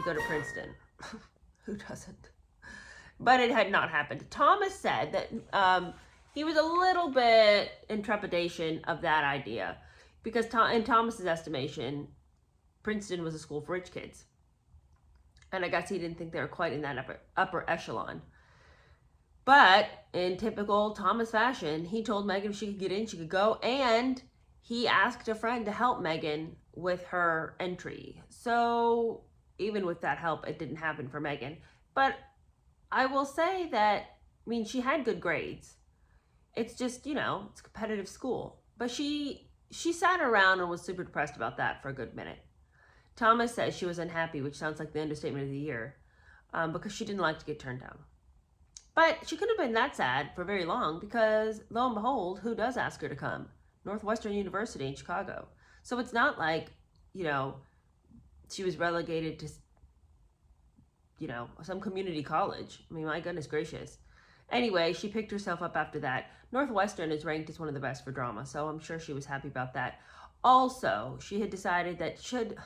go to Princeton. Who doesn't? But it had not happened. Thomas said that he was a little bit in trepidation of that idea because in Thomas's estimation, Princeton was a school for rich kids. And I guess he didn't think they were quite in that upper echelon. But in typical Thomas fashion, he told Megan if she could get in, she could go. And he asked a friend to help Megan with her entry. So even with that help, it didn't happen for Megan. But I will say that, I mean, she had good grades. It's just, it's a competitive school. But she sat around and was super depressed about that for a good minute. Thomas says she was unhappy, which sounds like the understatement of the year, because she didn't like to get turned down. But she couldn't have been that sad for very long because, lo and behold, who does ask her to come? Northwestern University in Chicago. So it's not like, she was relegated to, some community college. I mean, my goodness gracious. Anyway, she picked herself up after that. Northwestern is ranked as one of the best for drama, so I'm sure she was happy about that. Also, she had decided that should,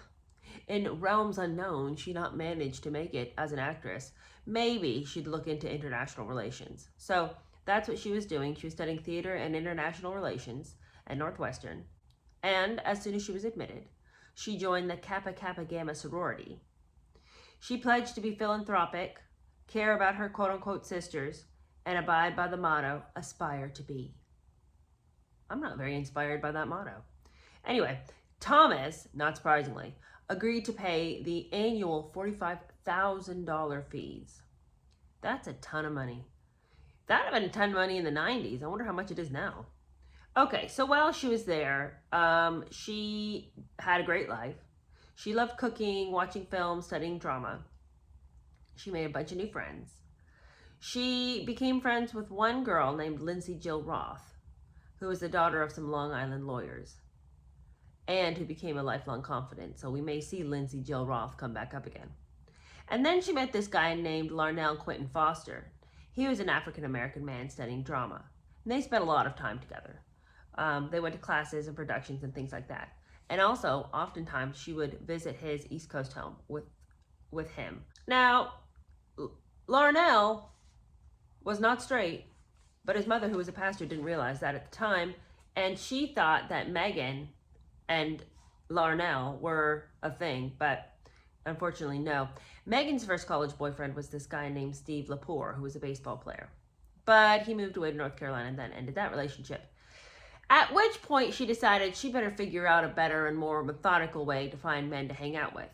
in realms unknown, she not manage to make it as an actress, maybe she'd look into international relations. So that's what she was doing. She was studying theater and international relations at Northwestern. And as soon as she was admitted, she joined the Kappa Kappa Gamma sorority. She pledged to be philanthropic, care about her quote-unquote sisters, and abide by the motto, aspire to be. I'm not very inspired by that motto. Anyway, Thomas, not surprisingly, agreed to pay the annual $45,000 fees. That's a ton of money. That would have been a ton of money in the 90s. I wonder how much it is now. Okay, so while she was there, she had a great life. She loved cooking, watching films, studying drama. She made a bunch of new friends. She became friends with one girl named Lindsay Jill Roth, who was the daughter of some Long Island lawyers, and who became a lifelong confidant. So we may see Lindsay Jill Roth come back up again. And then she met this guy named Larnell Quentin Foster. He was an African-American man studying drama. And they spent a lot of time together. They went to classes and productions and things like that. And also, oftentimes, she would visit his East Coast home with him. Now, Larnell was not straight, but his mother, who was a pastor, didn't realize that at the time. And she thought that Megan and Larnell were a thing, but unfortunately, no. Megan's first college boyfriend was this guy named Steve Lepore, who was a baseball player. But he moved away to North Carolina and then ended that relationship. At which point she decided she better figure out a better and more methodical way to find men to hang out with.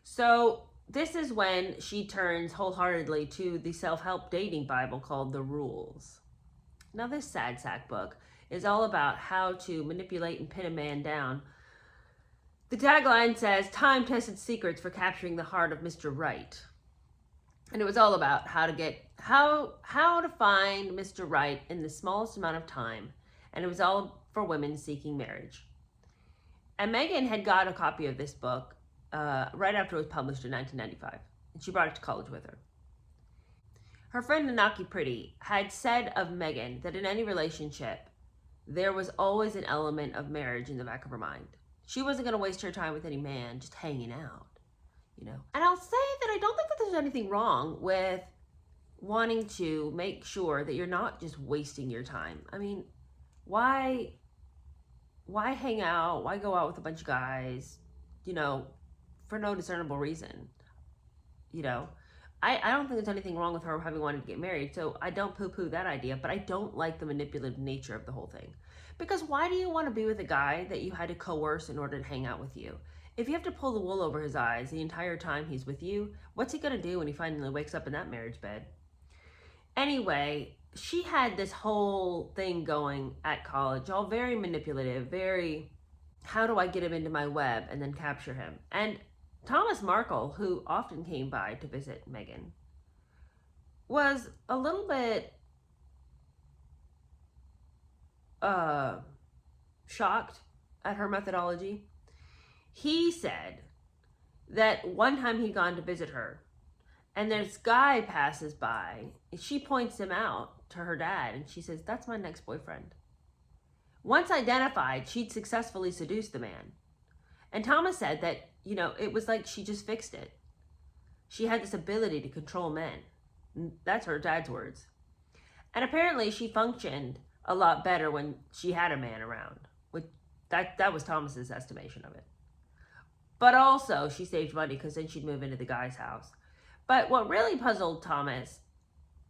So this is when she turns wholeheartedly to the self-help dating Bible called The Rules. Now this sad sack book is all about how to manipulate and pin a man down. The tagline says, time-tested secrets for capturing the heart of Mr. Right. And it was all about how to find Mr. Right in the smallest amount of time. And it was all for women seeking marriage. And Megan had got a copy of this book right after it was published in 1995. And she brought it to college with her. Her friend Nanaki Pretty had said of Megan that in any relationship, there was always an element of marriage in the back of her mind. She wasn't going to waste her time with any man just hanging out, And I'll say that I don't think that there's anything wrong with wanting to make sure that you're not just wasting your time. I mean, why hang out? Why go out with a bunch of guys, for no discernible reason? I don't think there's anything wrong with her having wanted to get married, so I don't poo-poo that idea, but I don't like the manipulative nature of the whole thing. Because why do you want to be with a guy that you had to coerce in order to hang out with you? If you have to pull the wool over his eyes the entire time he's with you, what's he going to do when he finally wakes up in that marriage bed? Anyway, she had this whole thing going at college, all very manipulative, very, how do I get him into my web and then capture him? And Thomas Markle, who often came by to visit Megan, was a little bit shocked at her methodology. He said that one time he'd gone to visit her, and this guy passes by, and she points him out to her dad, and she says, that's my next boyfriend. Once identified, she'd successfully seduced the man. And Thomas said that, it was like she just fixed it. She had this ability to control men. That's her dad's words. And apparently she functioned a lot better when she had a man around. That was Thomas's estimation of it. But also she saved money because then she'd move into the guy's house. But what really puzzled Thomas,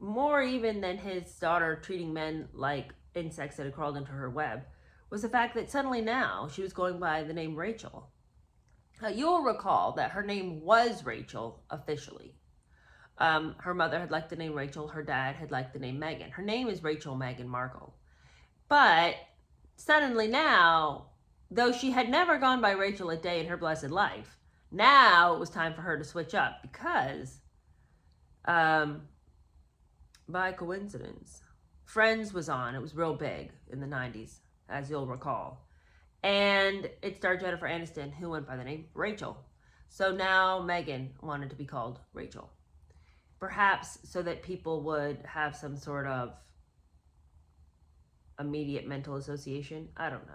more even than his daughter treating men like insects that had crawled into her web, was the fact that suddenly now she was going by the name Rachel. Now, you'll recall that her name was Rachel officially. Her mother had liked the name Rachel. Her dad had liked the name Megan. Her name is Rachel Meghan Markle. But suddenly now, though she had never gone by Rachel a day in her blessed life, now it was time for her to switch up because, by coincidence, Friends was on. It was real big in the 90s, as you'll recall. And it starred Jennifer Aniston, who went by the name Rachel. So now Megan wanted to be called Rachel. Perhaps so that people would have some sort of immediate mental association. I don't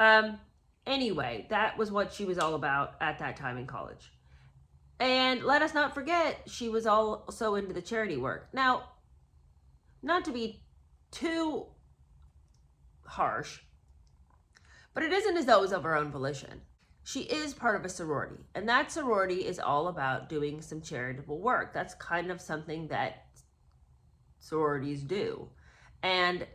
know. Anyway, that was what she was all about at that time in college. And let us not forget, she was also into the charity work. Now, not to be too harsh, but it isn't as though it was of her own volition. She is part of a sorority, and that sorority is all about doing some charitable work. That's kind of something that sororities do. And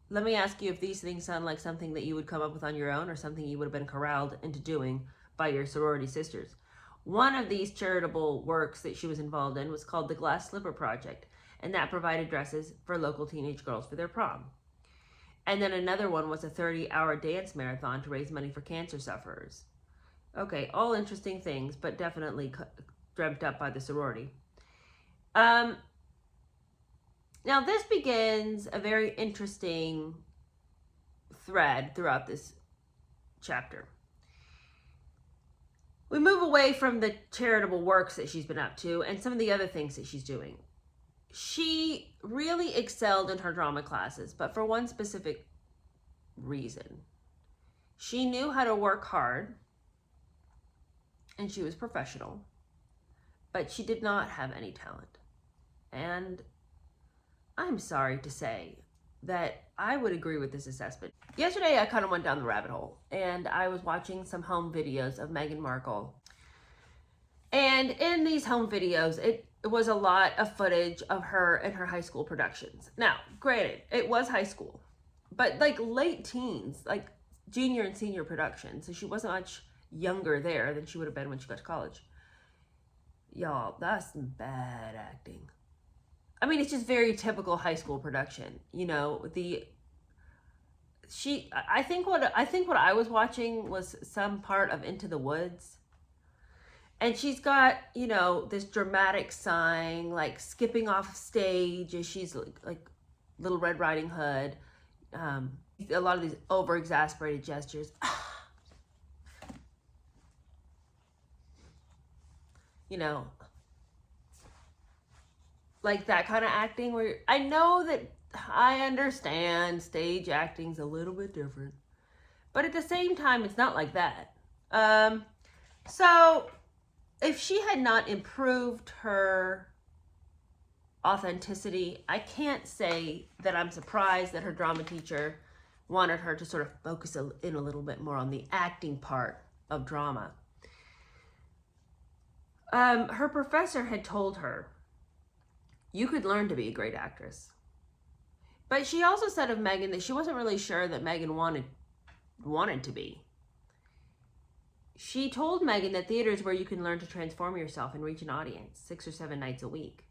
let me ask you if these things sound like something that you would come up with on your own or something you would have been corralled into doing by your sorority sisters. One of these charitable works that she was involved in was called the Glass Slipper Project, and that provided dresses for local teenage girls for their prom. And then another one was a 30-hour dance marathon to raise money for cancer sufferers. Okay, all interesting things, but definitely dreamt up by the sorority. Now this begins a very interesting thread throughout this chapter. We move away from the charitable works that she's been up to and some of the other things that she's doing. She really excelled in her drama classes, but for one specific reason. She knew how to work hard, and she was professional, but she did not have any talent. And I'm sorry to say that I would agree with this assessment. Yesterday, I kind of went down the rabbit hole, and I was watching some home videos of Meghan Markle. And in these home videos, it was a lot of footage of her and her high school productions. Now, granted, it was high school, but like late teens, like junior and senior productions. So she wasn't much younger there than she would have been when she got to college. Y'all, that's some bad acting. I mean, it's just very typical high school production. You know, I think what I was watching was some part of Into the Woods. And she's got, you know, this dramatic sighing, like skipping off stage as she's like Little Red Riding Hood. A lot of these over-exasperated gestures. You know, like that kind of acting where I know that I understand stage acting's a little bit different, but at the same time, it's not like that. So if she had not improved her authenticity, I can't say that I'm surprised that her drama teacher wanted her to sort of focus in a little bit more on the acting part of drama. Her professor had told her, you could learn to be a great actress. But she also said of Meghan that she wasn't really sure that Meghan wanted to be. She told Meghan that theater is where you can learn to transform yourself and reach an audience 6 or 7 nights a week.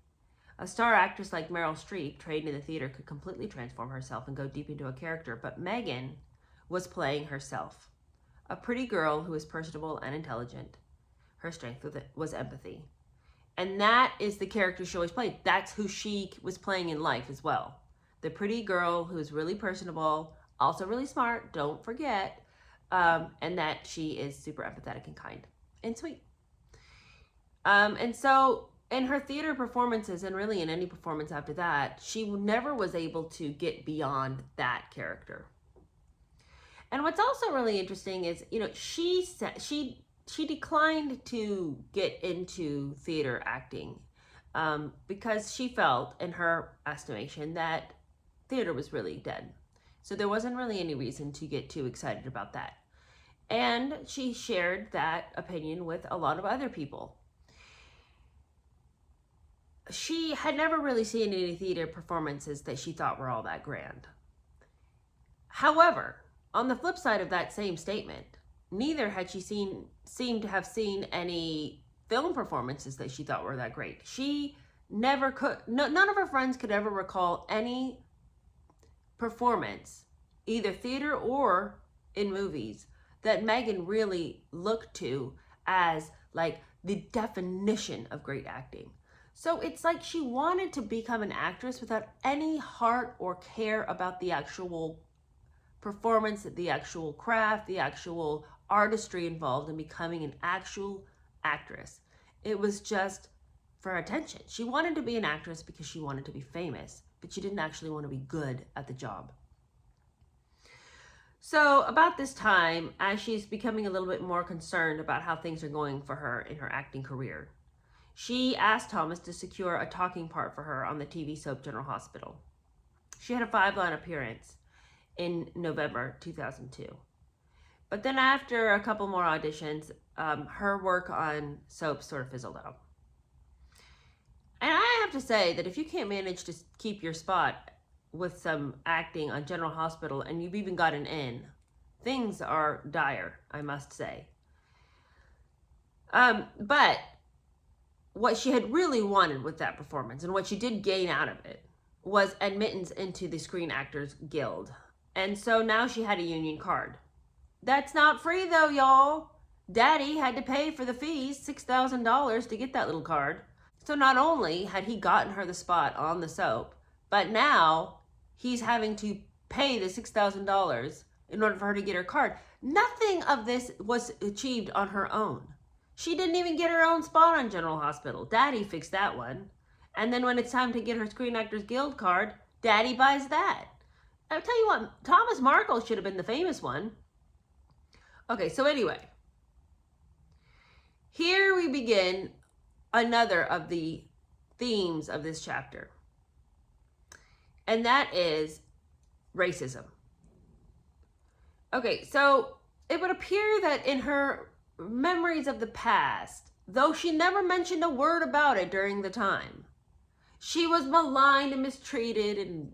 A star actress like Meryl Streep, trained in the theater, could completely transform herself and go deep into a character, but Meghan was playing herself. A pretty girl who was personable and intelligent. Her strength was empathy. And that is the character she always played. That's who she was playing in life as well. The pretty girl who is really personable, also really smart, don't forget, and that she is super empathetic and kind and sweet. And so in her theater performances, and really in any performance after that, she never was able to get beyond that character. And what's also really interesting is, you know, she she declined to get into theater acting because she felt, in her estimation, that theater was really dead. So there wasn't really any reason to get too excited about that. And she shared that opinion with a lot of other people. She had never really seen any theater performances that she thought were all that grand. However, on the flip side of that same statement, neither had she seemed to have seen any film performances that she thought were that great. She never could, none of her friends could ever recall any performance, either theater or in movies, that Megan really looked to as like the definition of great acting. So it's like she wanted to become an actress without any heart or care about the actual performance, the actual craft, the actual artistry involved in becoming an actual actress. It was just for attention. She wanted to be an actress because she wanted to be famous, but she didn't actually want to be good at the job. So about this time, as she's becoming a little bit more concerned about how things are going for her in her acting career, she asked Thomas to secure a talking part for her on the TV soap General Hospital. She had a 5-line appearance in November 2002. But then after a couple more auditions, her work on soap sort of fizzled out. And I have to say that if you can't manage to keep your spot with some acting on General Hospital and you've even gotten in, things are dire, I must say. But what she had really wanted with that performance, and what she did gain out of it, was admittance into the Screen Actors Guild. And so now she had a union card. That's not free though, y'all. Daddy had to pay for the fees, $6,000 to get that little card. So not only had he gotten her the spot on the soap, but now he's having to pay the $6,000 in order for her to get her card. Nothing of this was achieved on her own. She didn't even get her own spot on General Hospital. Daddy fixed that one. And then when it's time to get her Screen Actors Guild card, Daddy buys that. I'll tell you what, Thomas Markle should have been the famous one. Okay, so anyway, here we begin another of the themes of this chapter. And that is racism. Okay, so it would appear that in her memories of the past, though she never mentioned a word about it during the time, she was maligned and mistreated and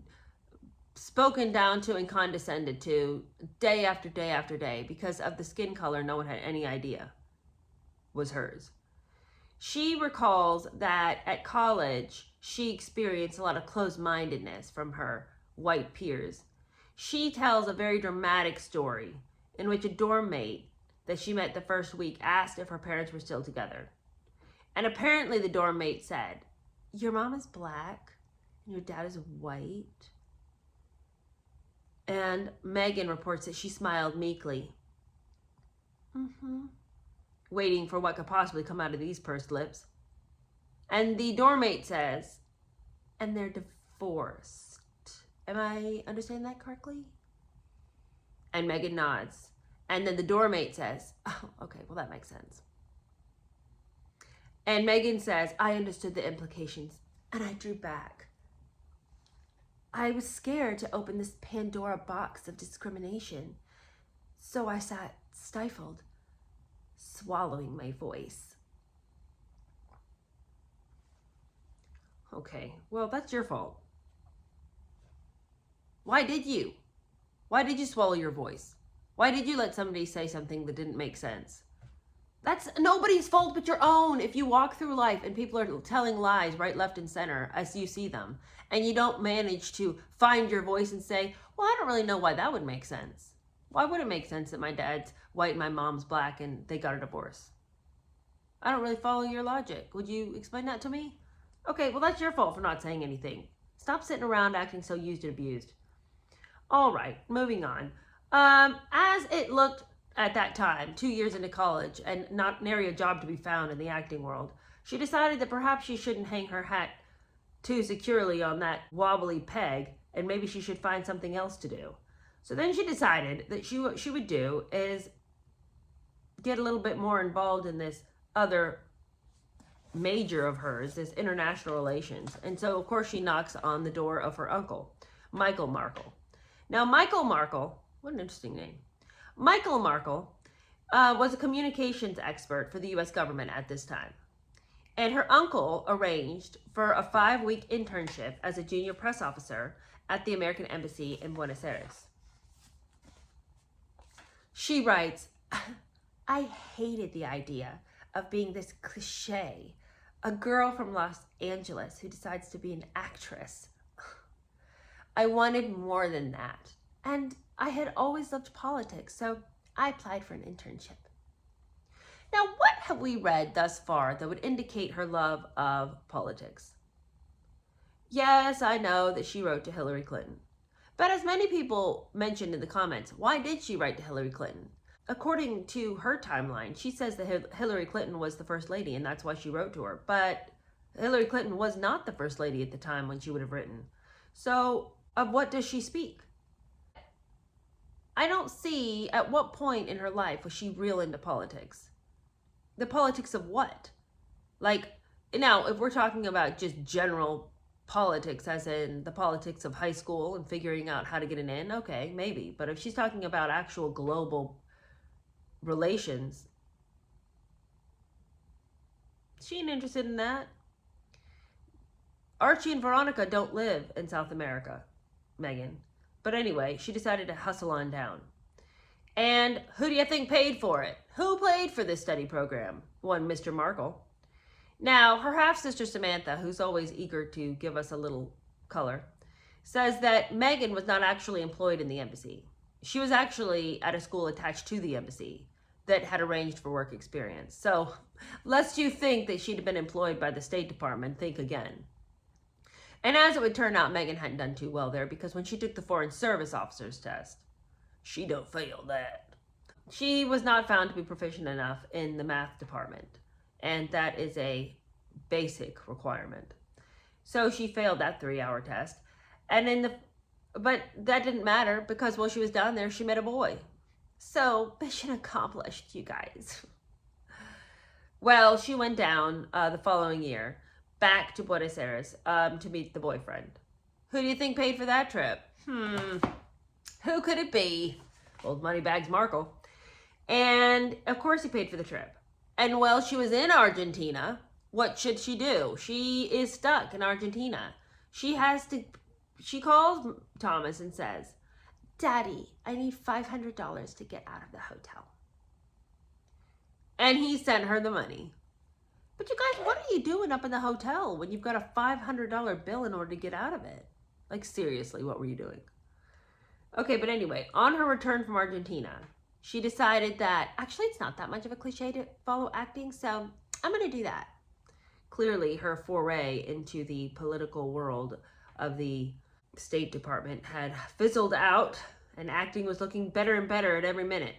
spoken down to and condescended to day after day after day because of the skin color no one had any idea was hers. She recalls that at college, she experienced a lot of closed-mindedness from her white peers. She tells a very dramatic story in which a dorm mate that she met the first week asked if her parents were still together. And apparently the dorm mate said, "Your mom is black and your dad is white." And Megan reports that she smiled meekly, waiting for what could possibly come out of these pursed lips. And the dorm mate says, "And they're divorced. Am I understanding that correctly?" And Megan nods. And then the dorm mate says, "Oh, okay, well that makes sense." And Megan says, "I understood the implications and I drew back. I was scared to open this Pandora box of discrimination, so I sat stifled, swallowing my voice." Okay, well, that's your fault. Why did you? Why did you swallow your voice? Why did you let somebody say something that didn't make sense? That's nobody's fault but your own. If you walk through life and people are telling lies right, left, and center as you see them, and you don't manage to find your voice and say, "Well, I don't really know why that would make sense. Why would it make sense that my dad's white and my mom's black and they got a divorce? I don't really follow your logic. Would you explain that to me?" Okay, well, that's your fault for not saying anything. Stop sitting around acting so used and abused. All right, moving on. As it looked at that time, 2 years into college and not nary a job to be found in the acting world, she decided that perhaps she shouldn't hang her hat too securely on that wobbly peg, and maybe she should find something else to do. So then she decided that she would do is get a little bit more involved in this other major of hers, this international relations. And so, of course, she knocks on the door of her uncle, Michael Markle. Now, Michael Markle, what an interesting name. Michael Markle was a communications expert for the U.S. government at this time. And her uncle arranged for a 5-week internship as a junior press officer at the American Embassy in Buenos Aires. She writes, I hated the idea of being this cliche, a girl from Los Angeles who decides to be an actress. I wanted more than that. And I had always loved politics, so I applied for an internship. Now, what have we read thus far that would indicate her love of politics? Yes, I know that she wrote to Hillary Clinton. But as many people mentioned in the comments, why did she write to Hillary Clinton? According to her timeline, she says that Hillary Clinton was the first lady and that's why she wrote to her. But Hillary Clinton was not the first lady at the time when she would have written. So of what does she speak? I don't see at what point in her life was she real into politics. The politics of what? Like, now, if we're talking about just general politics, as in the politics of high school and figuring out how to get an in, okay, maybe. But if she's talking about actual global relations, she ain't interested in that. Archie and Veronica don't live in South America, Megan. But anyway, she decided to hustle on down. And who do you think paid for it? Who paid for this study program? One Mr. Markle. Now, her half-sister Samantha, who's always eager to give us a little color, says that Megan was not actually employed in the embassy. She was actually at a school attached to the embassy that had arranged for work experience. So, lest you think that she'd have been employed by the State Department, think again. And as it would turn out, Megan hadn't done too well there because when she took the Foreign Service Officer's test, she don't fail that. She was not found to be proficient enough in the math department, and that is a basic requirement. So she failed that 3-hour test. But that didn't matter because while she was down there, she met a boy. So mission accomplished, you guys. Well, she went down the following year back to Buenos Aires to meet the boyfriend. Who do you think paid for that trip? Who could it be? Old Moneybags Markle. And of course he paid for the trip. And while she was in Argentina, what should she do? She is stuck in Argentina. She calls Thomas and says, Daddy, I need $500 to get out of the hotel. And he sent her the money. But you guys, what are you doing up in the hotel when you've got a $500 bill in order to get out of it? Like, seriously, what were you doing? Okay, but anyway, on her return from Argentina, she decided that actually it's not that much of a cliche to follow acting, so I'm going to do that. Clearly, her foray into the political world of the State Department had fizzled out, and acting was looking better and better at every minute.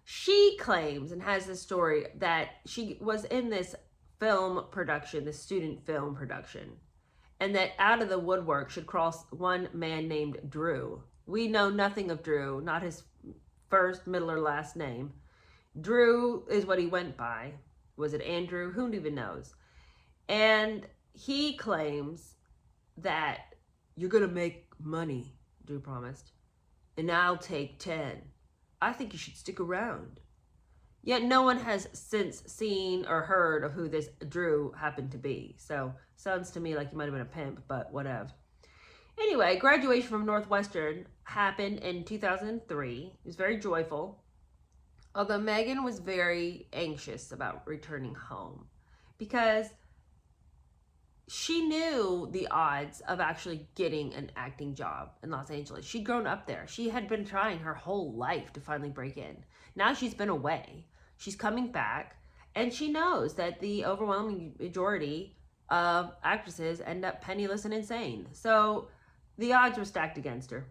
She claims and has this story that she was in this film production, this student film production, and that out of the woodwork should cross one man named Drew. We know nothing of Drew, not his first, middle, or last name. Drew is what he went by. Was it Andrew? Who even knows? And he claims that you're going to make money, Drew promised, and I'll take 10. I think you should stick around. Yet no one has since seen or heard of who this Drew happened to be. So sounds to me like he might have been a pimp, but whatever. Anyway, graduation from Northwestern happened in 2003. It was very joyful. Although Megan was very anxious about returning home because she knew the odds of actually getting an acting job in Los Angeles. She'd grown up there. She had been trying her whole life to finally break in. Now she's been away. She's coming back, and she knows that the overwhelming majority of actresses end up penniless and insane. So the odds were stacked against her.